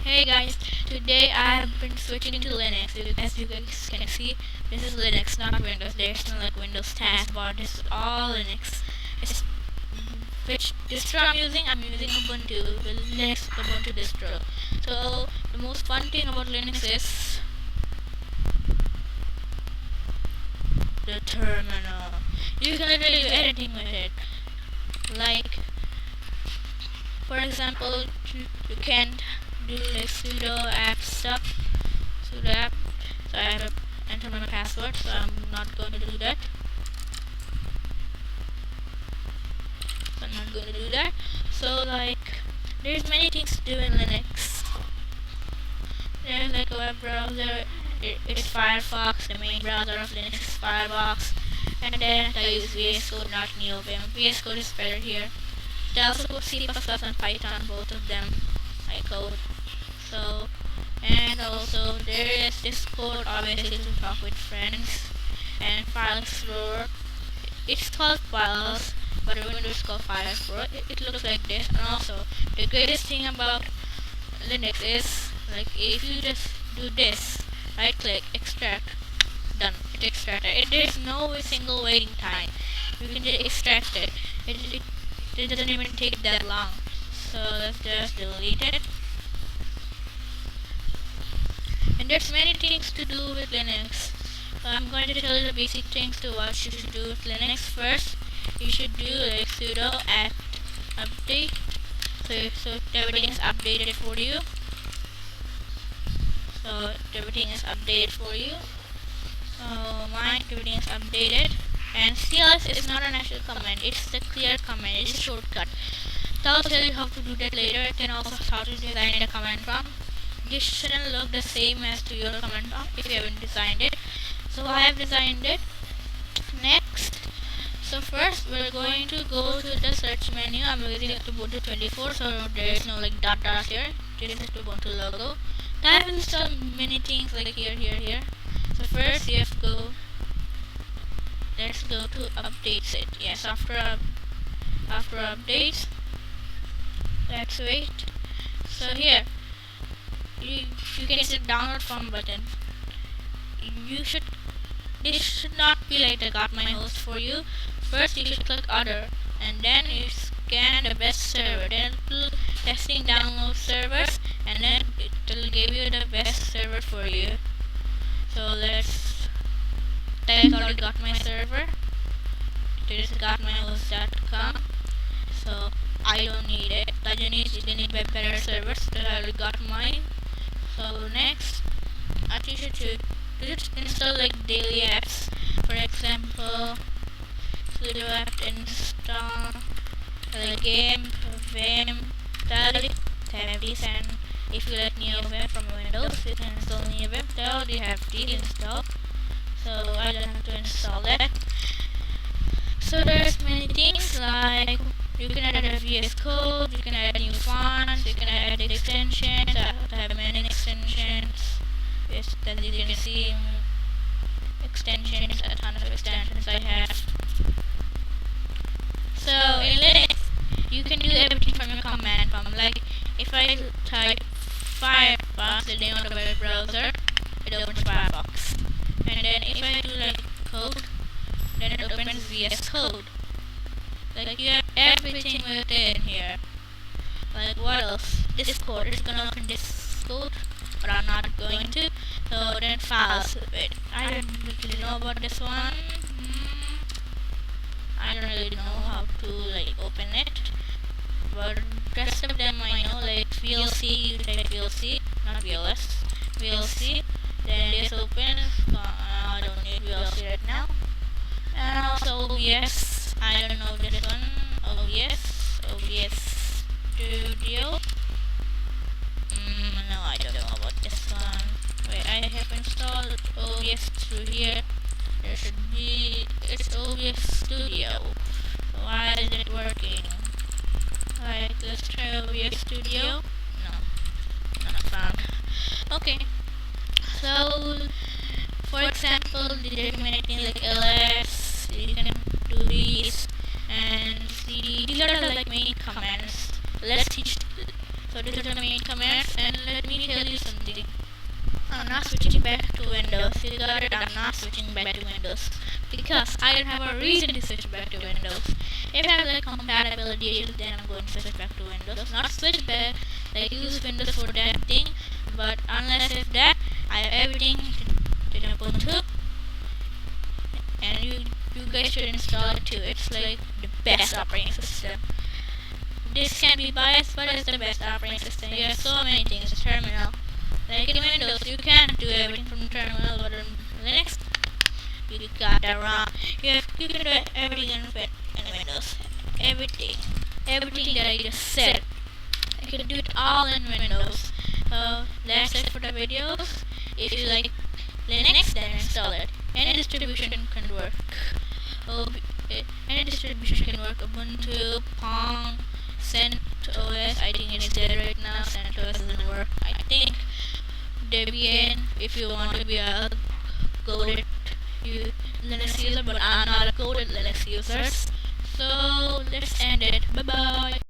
Hey guys, today I have been switching to Linux. As you guys can see, this is Linux, not Windows. There's no like Windows taskbar. This is all Linux. It's, which distro I'm using? I'm using Ubuntu, the Linux Ubuntu distro. So the most fun thing about Linux is the terminal. You can literally do anything with it. Like, for example, you can't do like sudo app stuff. Sudo app. So I have to enter my password, so I'm not going to do that. So like, there's many things to do in Linux. There's like a web browser. It's Firefox. The main browser of Linux is Firefox. And then I use VS Code, not NeoVim. VS Code is better here. They also put C++ and Python, both of them I code. So, and also there is Discord, obviously to talk with friends, and File Explorer. It's called Files, but the window is called File Explorer. It looks like this. And also, the greatest thing about Linux is, like, if you just do this, right click, extract, done, it extracted. There's no single waiting time. You can just extract it. It doesn't even take that long. So let's just delete it. And there's many things to do with Linux. So I'm going to tell you the basic things to what you should do with Linux. First, you should do like sudo apt update. So everything is updated for you. So everything is updated for you. So mine, everything is updated. And CLS is not an actual command, it's the clear command, it's a shortcut. So I'll tell you how to do that later, and also how to design the command prompt. This shouldn't look the same as to your command prompt if you haven't designed it. So I have designed it. Next, so first we're going to go to the search menu. I'm using Ubuntu 24, so there is no like dot here. This is the Ubuntu logo. I have installed many things like here. So first you have to go. Let's go to updates it. Yes, after updates, let's wait. So here, you can see the download from button. This should not be like the got my host for you. First you should click other, and then you scan the best server. Then it will testing download servers, and then it will give you the best server for you. So let's type already got my server. It is gotmyhost.com. So I don't need it. You need better servers. So I already got mine. So next, I teach you to just install like daily apps. For example, sudo apt install like GIMP, Vim, Tavis, and if you like NeoVim from Windows, you can install NeoVim. They already have these installed, so I don't have to install that. So there's many things like you can add a VS Code, you can add new fonts, you can add extensions. I have many extensions. Yes, that you can see extensions, a ton of extensions I have. So in Linux, you can do everything from your command prompt. Like if I type Firefox, the name of the web browser, it opens Firefox. And then if I do like code, then it opens VS Code. Like you have everything within here. Like what else? Discord. It's gonna open Discord, but I'm not going to. So then files. Wait, I don't really know about this one. I don't really know how to like open it. But the rest of them I know, like VLC, you type VLC, not VLS. VLC. Then this opens. I don't need VLC right now. And also OBS. I don't know this one. OBS Studio. No, I don't know about this one. Wait, I have installed OBS through here. There should be. It's OBS Studio. So why is it working? Alright, let's try OBS Studio. No, not found. Okay. So, for example, the documenting like ls, you can do these, and cd. These are like main commands. Let's teach So these are the main commands, and let me tell you something. I'm not switching back to Windows. You got it? I'm not switching back to Windows because I don't have a reason to switch back to Windows. If I have like compatibility issues, then I'm going to switch back to Windows. Not switch back, like use Windows for that thing. But unless if that, I have everything to Ubuntu, and you guys should install it too. It's like the best operating system. This can be biased, but it's the best operating system. You have so many things. Terminal. Like in Windows, you can't do everything from terminal, but in Linux, you got that wrong. You can do everything in Windows. Everything that I just said. You can do it all in Windows. That's it for the videos. If you like Linux, then install it. Any distribution can work. Any distribution can work. Ubuntu, Pong, CentOS. I think it's dead right now. CentOS doesn't work. I think Debian, if you want to be a coded Linux user, but I'm not a coded Linux user. So let's end it. Bye bye.